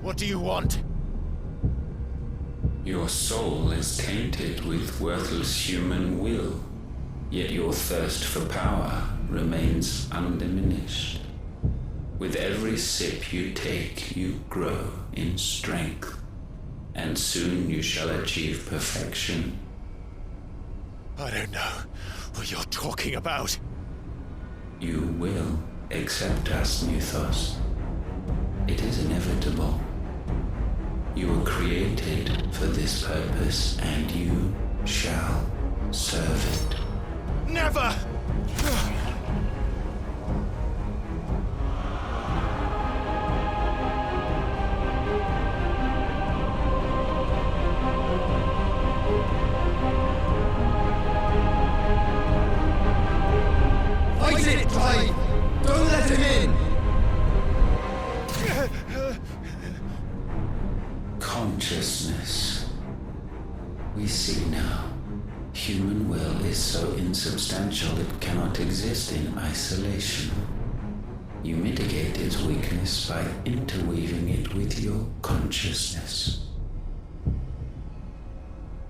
What do you want? Your soul is tainted with worthless human will, yet your thirst for power remains undiminished. With every sip you take, you grow in strength, and soon you shall achieve perfection. I don't know what you're talking about. You will accept us, Muthos. It is inevitable. You were created for this purpose, and you shall serve it. Never! Fight it, Clive! Don't let him in! Consciousness. We see now. Human will is so insubstantial it cannot exist in isolation. You mitigate its weakness by interweaving it with your consciousness.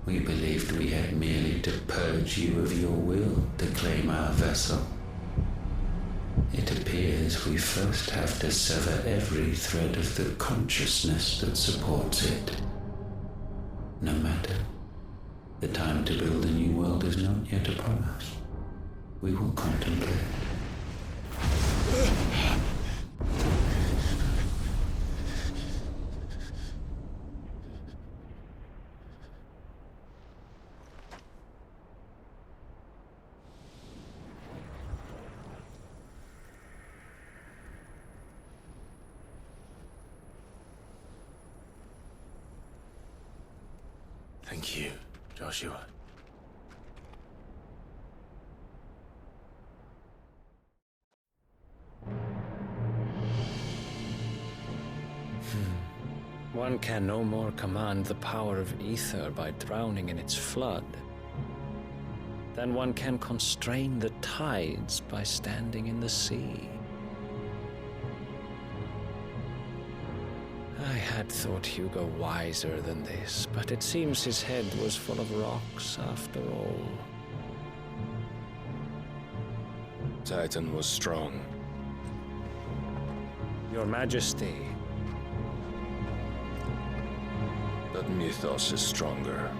We believed we had merely to purge you of your will to claim our vessel. It appears we first have to sever every thread of the consciousness that supports it. No matter. The time to build a new world is not yet upon us. We will contemplate. Thank you, Joshua. One can no more command the power of ether by drowning in its flood than one can constrain the tides by standing in the sea. I had thought Hugo wiser than this, but it seems his head was full of rocks after all. Titan was strong. Your Majesty. But Mythos is stronger.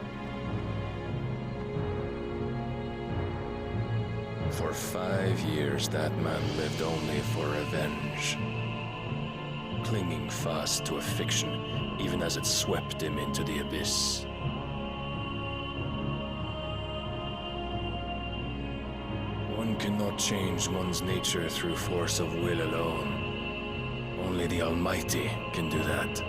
For 5 years, that man lived only for revenge. Clinging fast to a fiction, even as it swept him into the abyss. One cannot change one's nature through force of will alone. Only the Almighty can do that.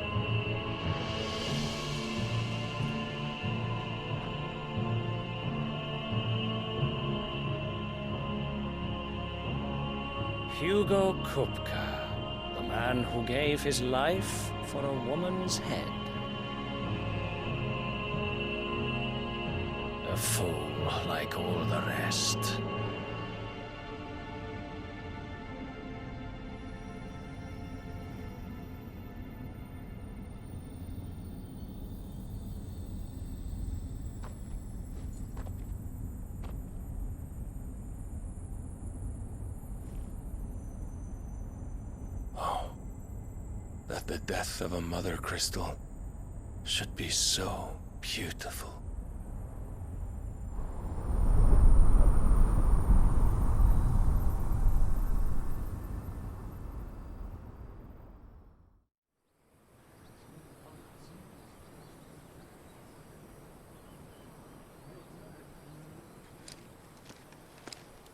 Hugo Kupka, the man who gave his life for a woman's head. A fool like all the rest. That the death of a mother crystal should be so beautiful.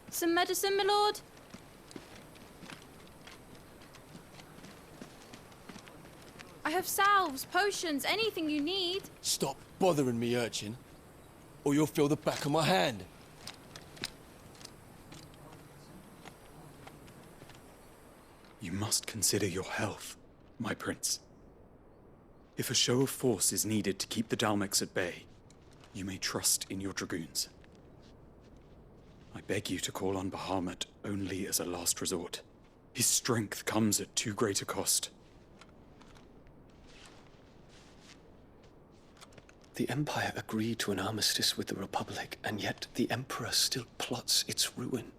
Some medicine, my lord? I have salves, potions, anything you need. Stop bothering me, urchin, or you'll feel the back of my hand. You must consider your health, my prince. If a show of force is needed to keep the Dalmex at bay, you may trust in your dragoons. I beg you to call on Bahamut only as a last resort. His strength comes at too great a cost. The Empire agreed to an armistice with the Republic, and yet the Emperor still plots its ruin.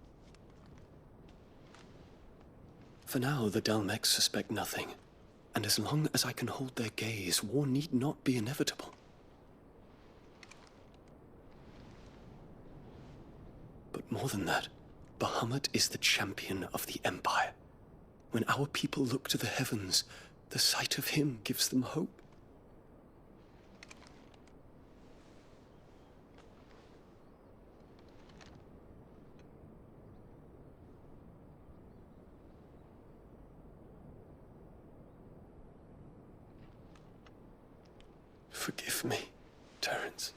For now, the Dalmex suspect nothing, and as long as I can hold their gaze, war need not be inevitable. But more than that, Bahamut is the champion of the Empire. When our people look to the heavens, the sight of him gives them hope. Forgive me, Terence.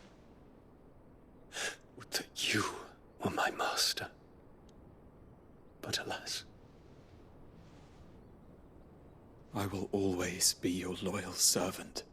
Would that you were my master. But alas. I will always be your loyal servant.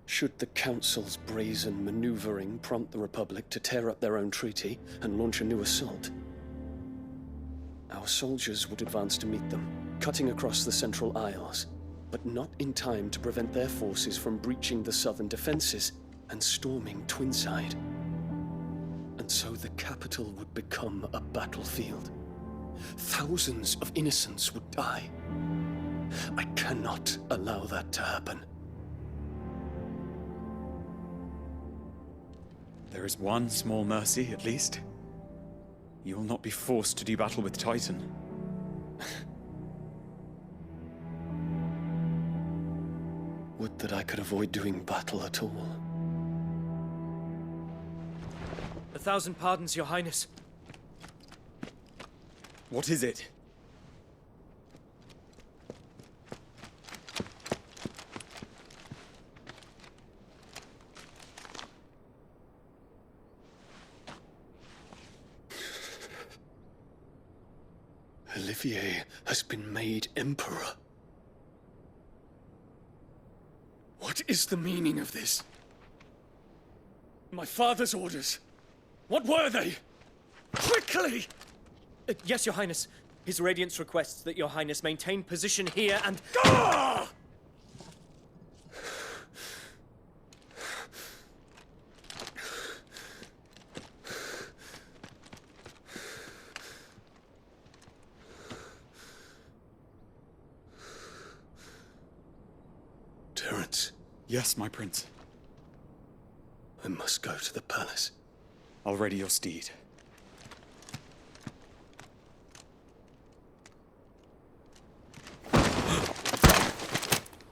Should the Council's brazen maneuvering prompt the Republic to tear up their own treaty and launch a new assault, our soldiers would advance to meet them, cutting across the Central Isles, but not in time to prevent their forces from breaching the southern defenses and storming Twinside. And so the capital would become a battlefield. Thousands of innocents would die. I cannot allow that to happen. There is one small mercy, at least. You will not be forced to do battle with Titan. Would that I could avoid doing battle at all. 1,000 pardons, Your Highness. What is it? Olivier has been made Emperor. What is the meaning of this? My father's orders. What were they? Quickly! Yes, Your Highness. His Radiance requests that Your Highness maintain position here and... Ah! Terence. Yes, my prince. I must go to the palace. I'll ready your steed.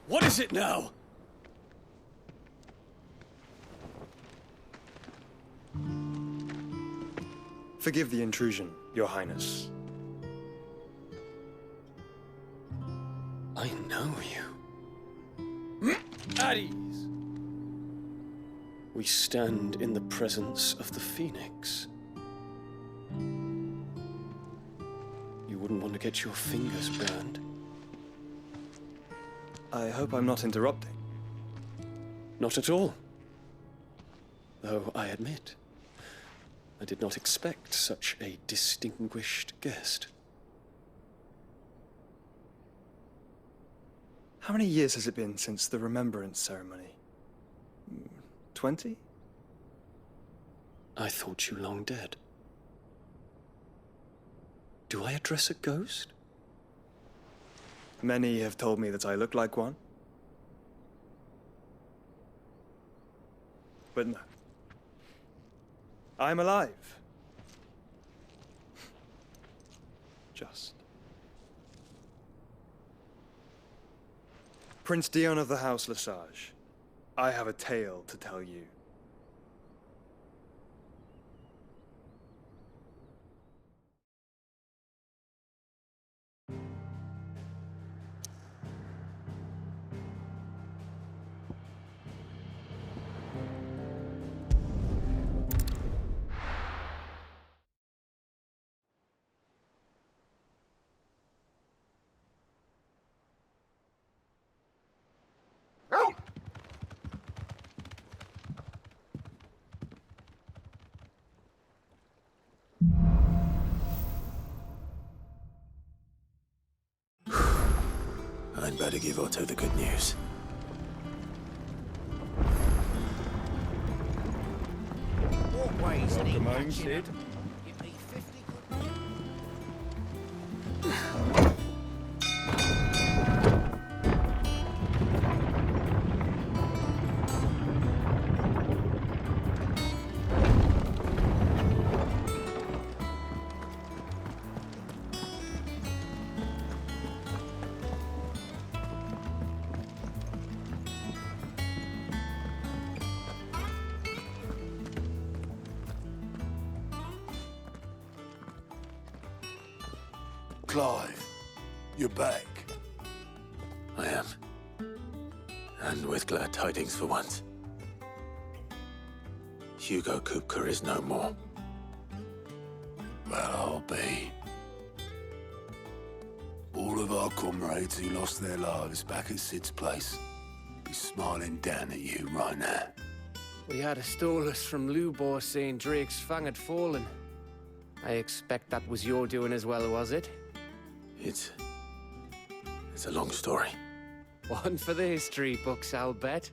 What is it now? Forgive the intrusion, Your Highness. I know you. At ease. We stand in the presence of the Phoenix. You wouldn't want to get your fingers burned. I hope I'm not interrupting. Not at all. Though I admit, I did not expect such a distinguished guest. How many years has it been since the Remembrance ceremony? 20? I thought you long dead. Do I address a ghost? Many have told me that I look like one. But no. I'm alive. Just. Prince Dion of the House Lesage, I have a tale to tell you. better give Otto the good news. Welcome home, Sid. Clive, you're back. I am. And with glad tidings for once. Hugo Kupka is no more. Well, I'll be. All of our comrades who lost their lives back at Sid's place be smiling down at you right now. We had a stolus from Lubor saying Drake's fang had fallen. I expect that was your doing as well, was it? It's a long story. One for the history books, I'll bet.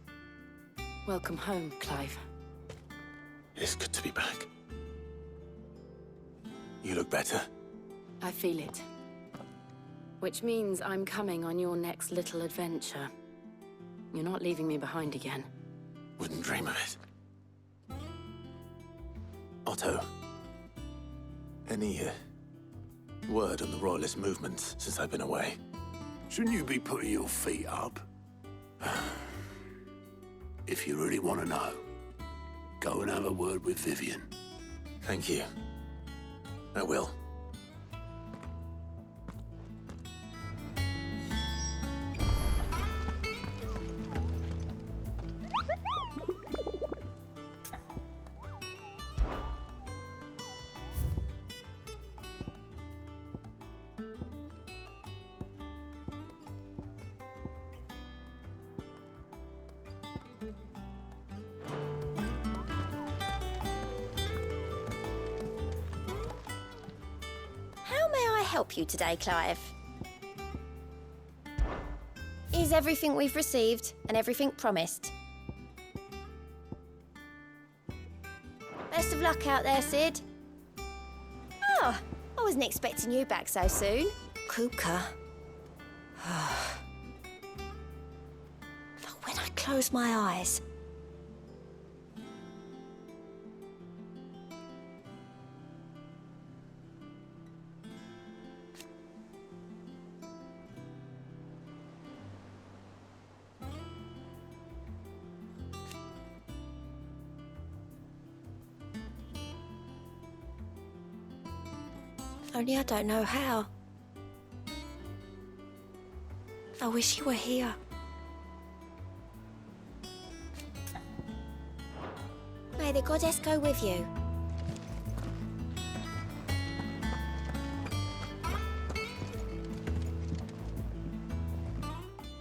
Welcome home, Clive. It's good to be back. You look better. I feel it. Which means I'm coming on your next little adventure. You're not leaving me behind again. Wouldn't dream of it. Otto, any word on the Royalist movements since I've been away? Shouldn't you be putting your feet up? If you really want to know, go and have a word with Vivian. Thank you. I will. Help you today, Clive? Is everything we've received and everything promised? Best of luck out there, Sid. Oh, I wasn't expecting you back so soon. Kupka. But when I close my eyes, only I don't know how. I wish you were here. May the goddess go with you.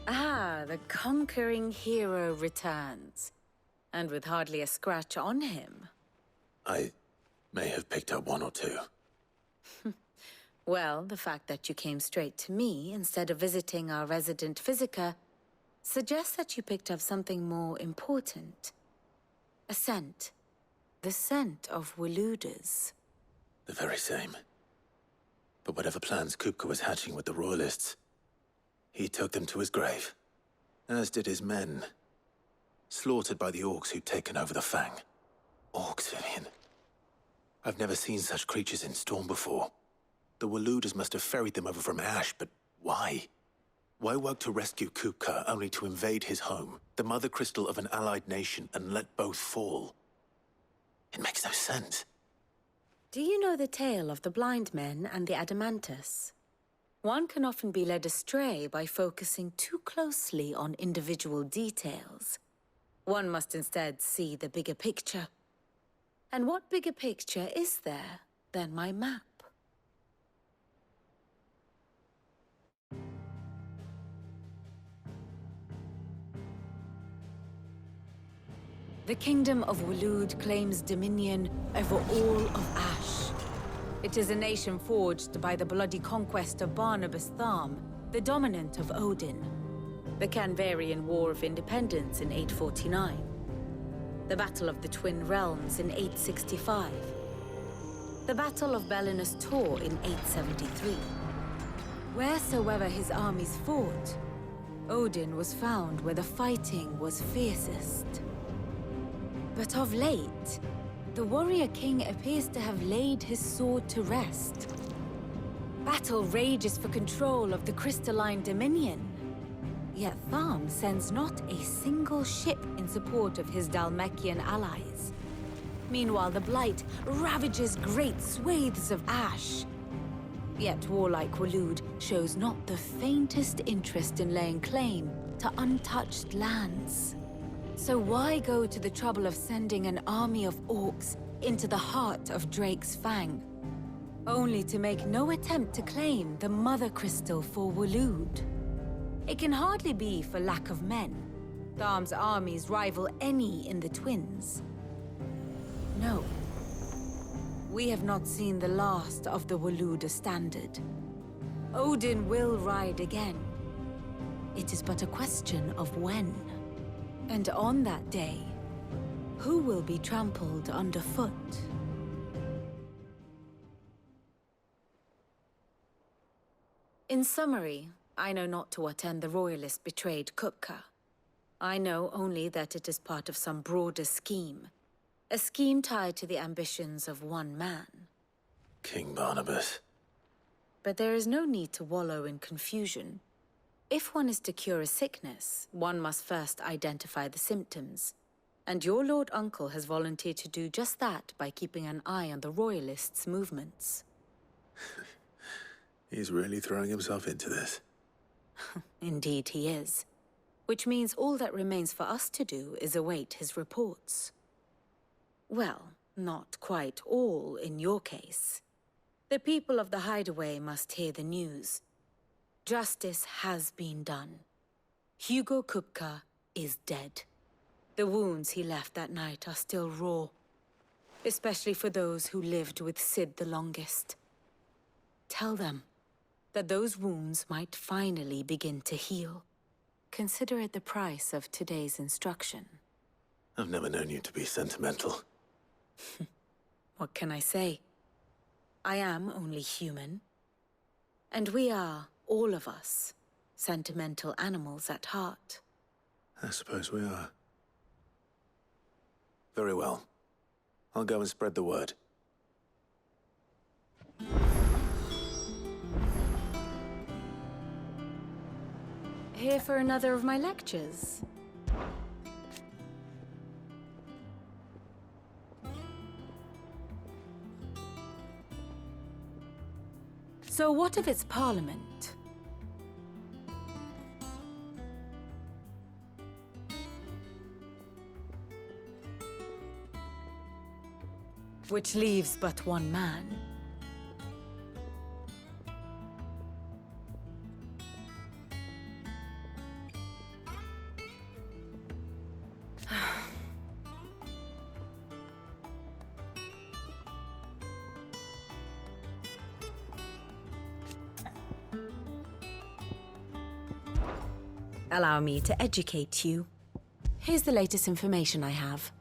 Ah, the conquering hero returns. And with hardly a scratch on him. I may have picked up one or two. Well, the fact that you came straight to me instead of visiting our resident physiker suggests that you picked up something more important. A scent. The scent of Waludas. The very same. But whatever plans Kupka was hatching with the Royalists, he took them to his grave. As did his men. Slaughtered by the orcs who'd taken over the Fang. Orcs, Vivian. I've never seen such creatures in Storm before. The Waludas must have ferried them over from Ash, but why? Why work to rescue Kupka only to invade his home, the mother crystal of an allied nation, and let both fall? It makes no sense. Do you know the tale of the blind men and the Adamantus? One can often be led astray by focusing too closely on individual details. One must instead see the bigger picture. And what bigger picture is there than my map? The Kingdom of Waloed claims dominion over all of Ash. It is a nation forged by the bloody conquest of Barnabas Tharm, the dominant of Odin. the Canvarian War of Independence in 849, the Battle of the Twin Realms in 865, the Battle of Belinus Tor in 873. Wheresoever his armies fought, Odin was found where the fighting was fiercest. But of late, the warrior king appears to have laid his sword to rest. Battle rages for control of the crystalline dominion. Yet Tharm sends not a single ship in support of his Dhalmekian allies. Meanwhile, the Blight ravages great swathes of ash. Yet warlike Waloed shows not the faintest interest in laying claim to untouched lands. So why go to the trouble of sending an army of orcs into the heart of Drake's Fang, only to make no attempt to claim the Mother Crystal for Waloed? It can hardly be for lack of men. Tharm's armies rival any in the Twins. No. We have not seen the last of the Waloed standard. Odin will ride again. It is but a question of when. And on that day, who will be trampled underfoot? In summary, I know not to what end the Royalists betrayed Kupka. I know only that it is part of some broader scheme. A scheme tied to the ambitions of one man. King Barnabas. But there is no need to wallow in confusion. If one is to cure a sickness, one must first identify the symptoms. And your Lord Uncle has volunteered to do just that by keeping an eye on the Royalists' movements. He's really throwing himself into this. Indeed he is. Which means all that remains for us to do is await his reports. Well, not quite all in your case. The people of the Hideaway must hear the news. Justice has been done. Hugo Kupka is dead. The wounds he left that night are still raw, especially for those who lived with Sid the longest. Tell them that those wounds might finally begin to heal. Consider it the price of today's instruction. I've never known you to be sentimental. What can I say? I am only human. And we are, all of us, sentimental animals at heart. I suppose we are. Very well. I'll go and spread the word. Here for another of my lectures? So what of its parliament? Which leaves but one man. Allow me to educate you. Here's the latest information I have.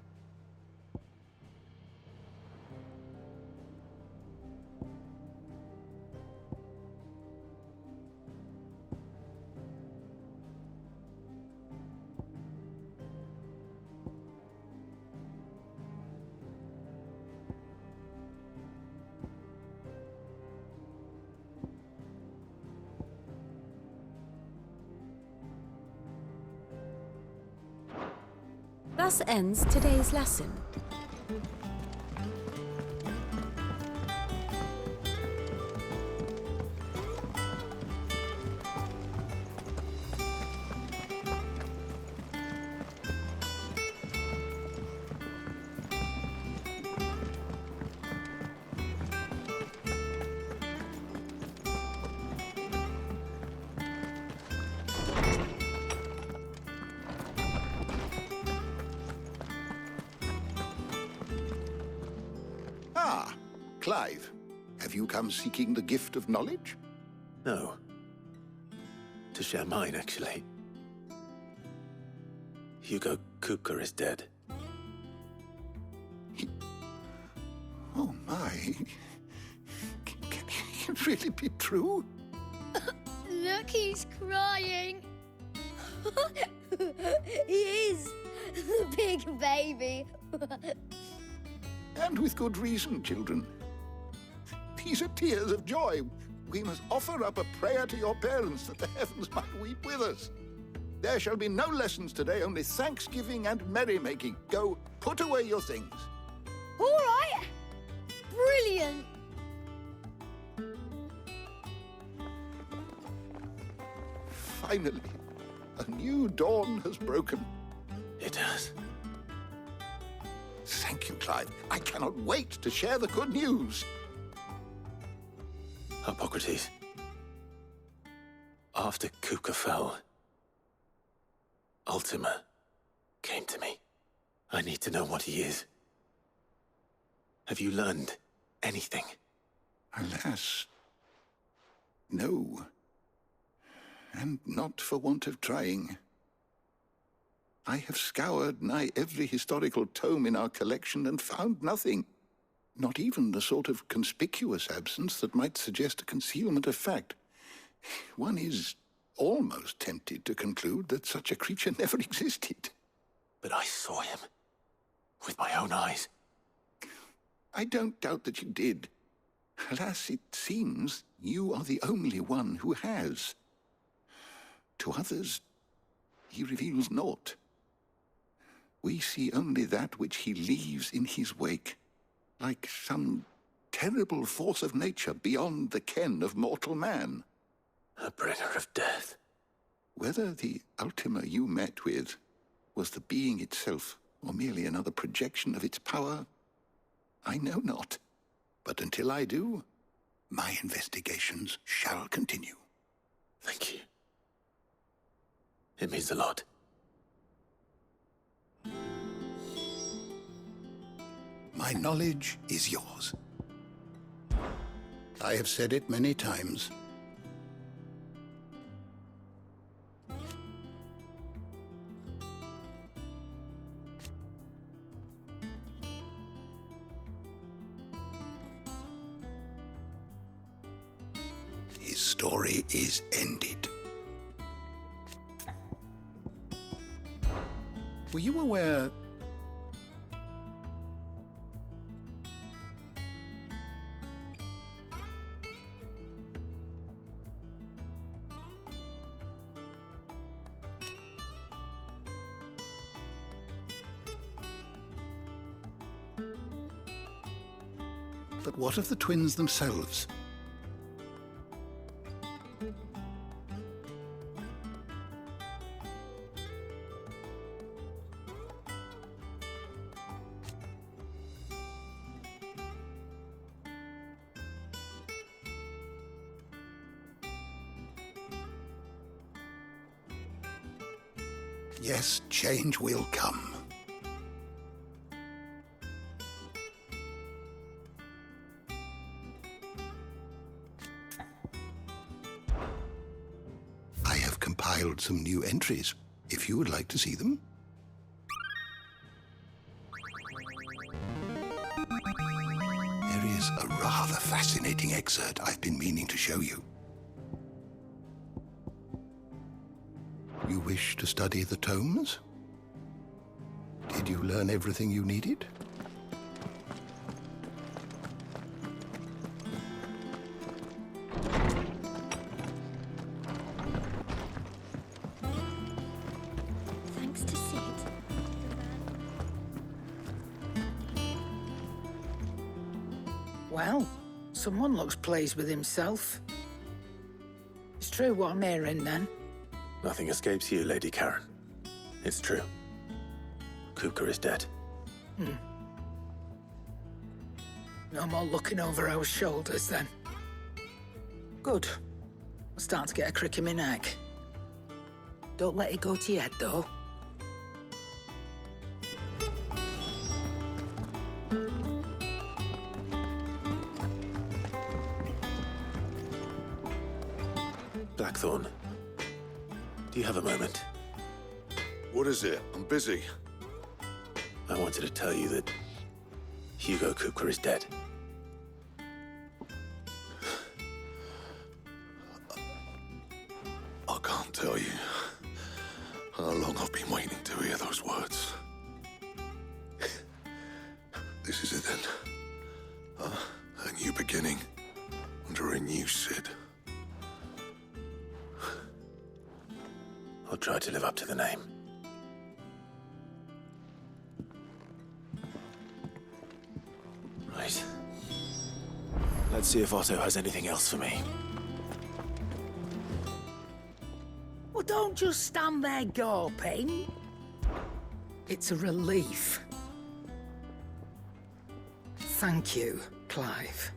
Thus ends today's lesson. Clive, have you come seeking the gift of knowledge? No. To share mine, actually. Hugo Kupka is dead. Oh my. Can it really be true? Look, he's crying. He is. The big baby. And with good reason, children. These are tears of joy. We must offer up a prayer to your parents that the heavens might weep with us. There shall be no lessons today, only thanksgiving and merrymaking. Go, put away your things. All right. Brilliant. Finally, a new dawn has broken. It has. Thank you, Clive. I cannot wait to share the good news. Hippocrates. After Kupka fell, Ultima came to me. I need to know what he is. Have you learned anything? Alas, no. And not for want of trying. I have scoured nigh every historical tome in our collection and found nothing. Not even the sort of conspicuous absence that might suggest a concealment of fact. One is almost tempted to conclude that such a creature never existed. But I saw him. With my own eyes. I don't doubt that you did. Alas, it seems you are the only one who has. To others, he reveals naught. We see only that which he leaves in his wake, like some terrible force of nature beyond the ken of mortal man. A bringer of death. Whether the Ultima you met with was the being itself, or merely another projection of its power, I know not. But until I do, my investigations shall continue. Thank you. It means a lot. My knowledge is yours. I have said it many times. His story is ended. Were you aware... But what of the twins themselves? Yes, change will come. I have compiled some new entries, if you would like to see them. There is a rather fascinating excerpt I've been meaning to show you. You wish to study the tomes? Did you learn everything you needed? Thanks to Sid. Well, someone looks pleased with himself. It's true what I'm hearing, then. Nothing escapes you, Lady Karen. It's true. Kupka is dead. No more looking over our shoulders, then. Good. I'm starting to get a crick in my neck. Don't let it go to your head, though. Blackthorn, do you have a moment? What is it? I'm busy. I wanted to tell you that Hugo Kupka is dead. I can't tell you how long I've been waiting to hear those words. This is it then. A new beginning under a new Cid. I'll try to live up to the name. Right. Let's see if Otto has anything else for me. Well, don't just stand there gawping. It's a relief. Thank you, Clive.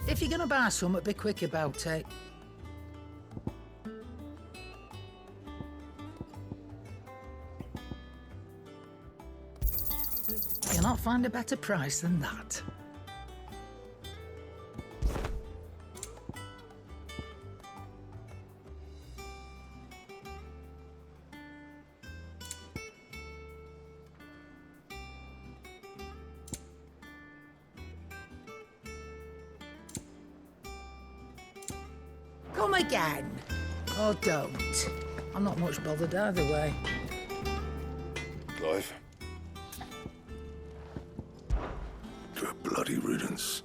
If you're gonna buy some, be quick about it. You'll not find a better price than that. Come again. Or don't. I'm not much bothered either way. Clive. To a bloody riddance.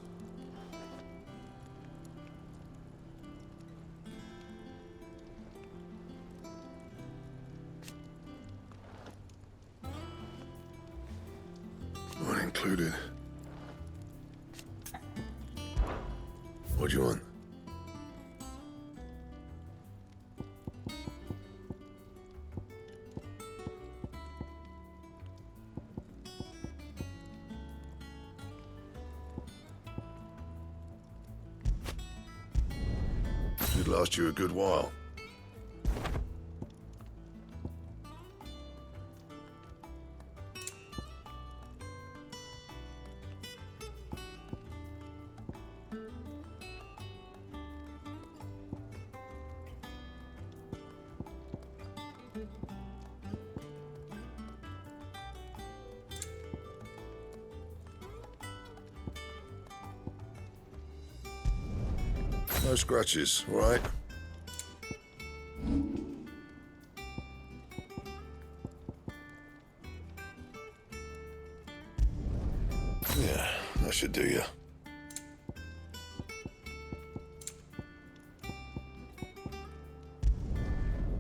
One included. What do you want? Should last you a good while. No scratches, all right? Yeah, that should do you.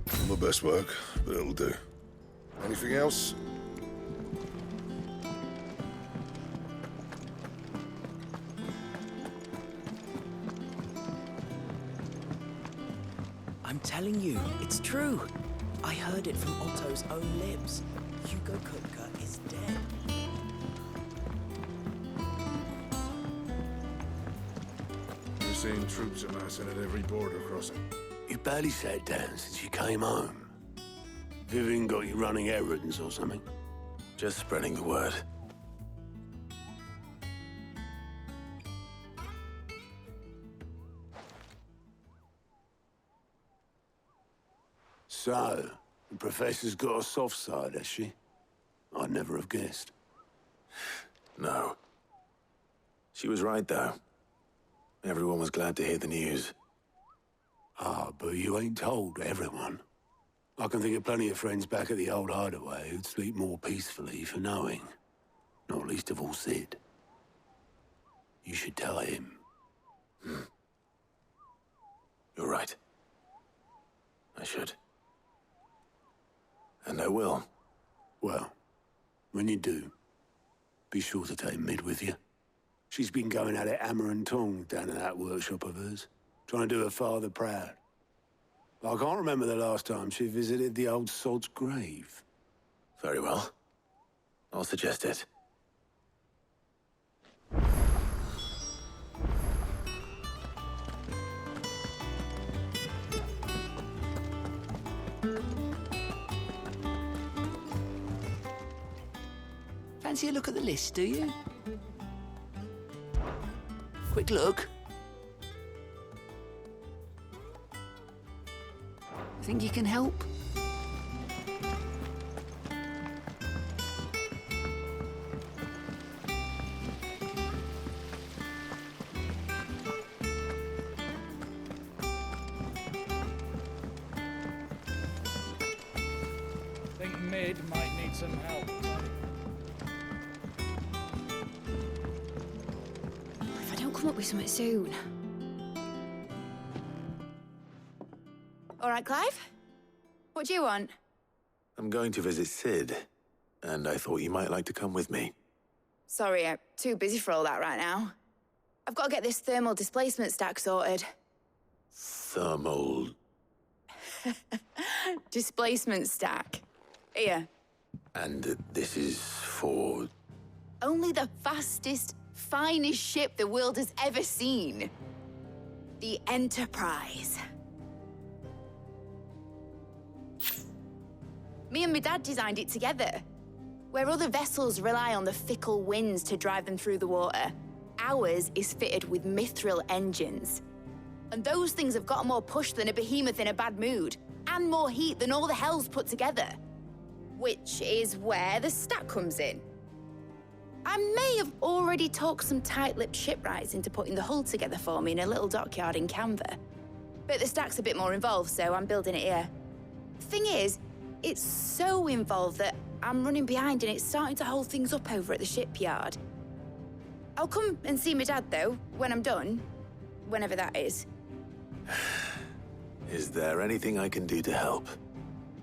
Not my best work, but it'll do. Anything else? I'm telling you, it's true. I heard it from Otto's own lips. Hugo Kupka is dead. We're seeing troops amassing at every border crossing. You barely sat down since you came home. Vivian got you running errands or something? Just spreading the word. So, the Professor's got a soft side, has she? I'd never have guessed. No. She was right, though. Everyone was glad to hear the news. Ah, but you ain't told everyone. I can think of plenty of friends back at the old hideaway who'd sleep more peacefully for knowing. Not least of all Cid. You should tell him. You're right. I should. And I will. Well, when you do, be sure to take Mid with you. She's been going at it hammer and tongs down in that workshop of hers, trying to do her father proud. I can't remember the last time she visited the old sod's grave. Very well. I'll suggest it. Fancy a look at the list, do you? Quick look. Think you can help? Think Mid might need some help. If I don't come up with something soon. All right, Clive? What do you want? I'm going to visit Sid, and I thought you might like to come with me. Sorry, I'm too busy for all that right now. I've got to get this thermal displacement stack sorted. Thermal... Displacement stack. Here. And this is for... Only the fastest, finest ship the world has ever seen. The Enterprise. Me and my dad designed it together. Where other vessels rely on the fickle winds to drive them through the water, ours is fitted with mithril engines. And those things have got more push than a behemoth in a bad mood, and more heat than all the hells put together. Which is where the stack comes in. I may have already talked some tight-lipped shipwrights into putting the hull together for me in a little dockyard in Canva. But the stack's a bit more involved, so I'm building it here. Thing is, it's so involved that I'm running behind and it's starting to hold things up over at the shipyard. I'll come and see my dad, though, when I'm done. Whenever that is. Is there anything I can do to help?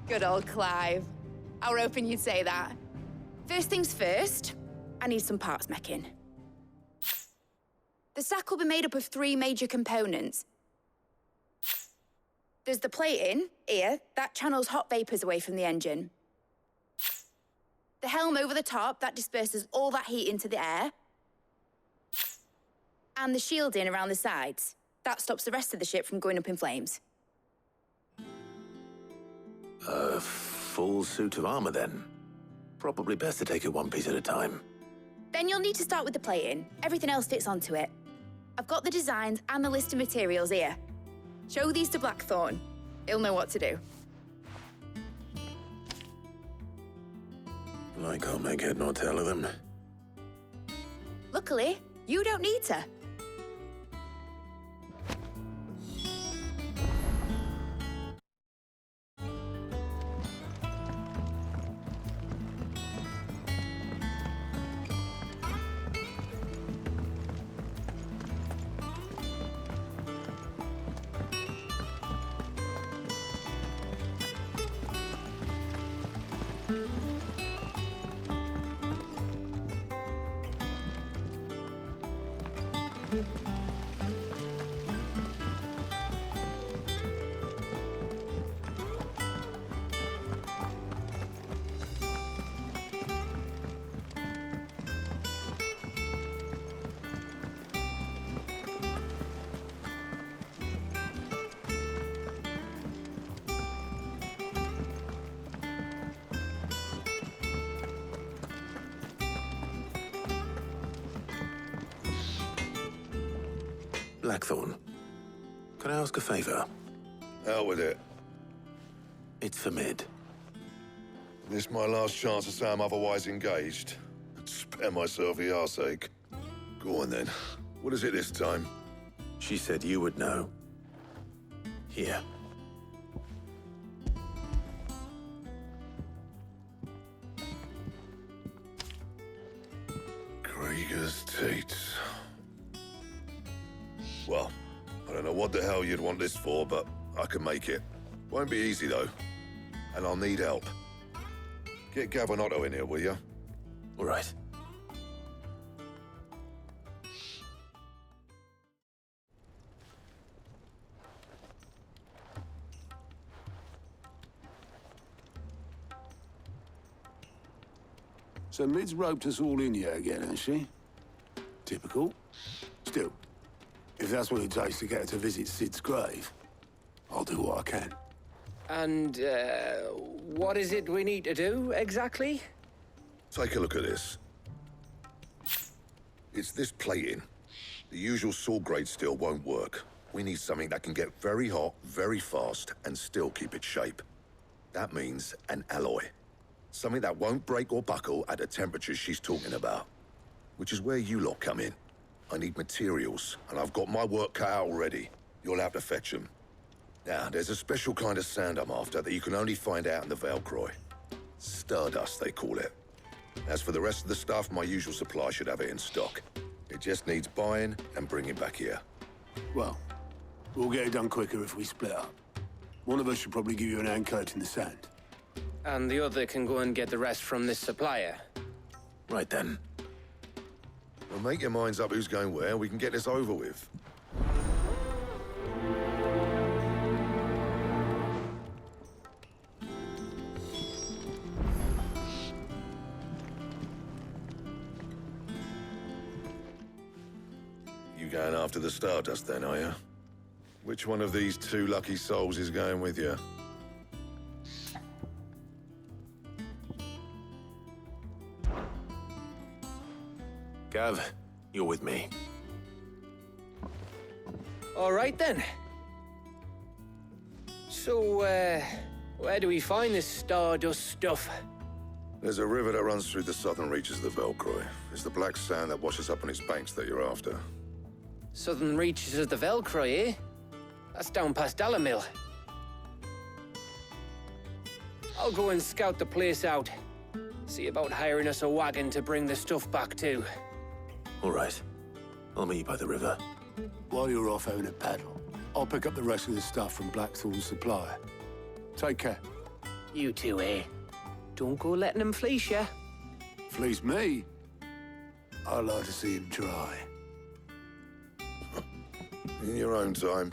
Good old Clive. I were hoping you'd say that. First things first, I need some parts meching. The stack will be made up of 3 major components. There's the plating, here, that channels hot vapors away from the engine. The helm over the top, that disperses all that heat into the air. And the shielding around the sides, that stops the rest of the ship from going up in flames. A full suit of armor, then. Probably best to take it one piece at a time. Then you'll need to start with the plating. Everything else fits onto it. I've got the designs and the list of materials here. Show these to Blackthorn. He'll know what to do. I can't make head nor tail of them. Luckily, you don't need to. Blackthorn, can I ask a favor? Out with it. It's for Mid. This my last chance to say I'm otherwise engaged. Spare myself the arseache. Go on then. What is it this time? She said you would know. Here. Krieger's Tates. Well, I don't know what the hell you'd want this for, but I can make it. Won't be easy, though. And I'll need help. Get Gavin Otto in here, will you? All right. So Mid's roped us all in here again, has she? Typical. Still, if that's what it takes to get her to visit Sid's grave, I'll do what I can. And, what is it we need to do, exactly? Take a look at this. It's this plating. The usual sword grade steel won't work. We need something that can get very hot, very fast, and still keep its shape. That means an alloy. Something that won't break or buckle at the temperatures she's talking about. Which is where you lot come in. I need materials, and I've got my work cut out already. You'll have to fetch them. Now, there's a special kind of sand I'm after that you can only find out in the Velcroy. Stardust, they call it. As for the rest of the stuff, my usual supply should have it in stock. It just needs buying and bringing back here. Well, we'll get it done quicker if we split up. One of us should probably give you an hand coating the sand. And the other can go and get the rest from this supplier. Right then. Well, make your minds up who's going where, we can get this over with. You going after the Stardust then, are you? Which one of these two lucky souls is going with you? Gav, you're with me. All right, then. So, where do we find this Stardust stuff? There's a river that runs through the southern reaches of the Velcroy. It's the black sand that washes up on its banks that you're after. Southern reaches of the Velcroy, eh? That's down past Alamil. I'll go and scout the place out. See about hiring us a wagon to bring the stuff back to. All right. I'll meet you by the river. While you're off having a paddle, I'll pick up the rest of the stuff from Blackthorn's supplier. Take care. You two, eh? Don't go letting him fleece ya. Fleece me? I'd like to see him try. In your own time.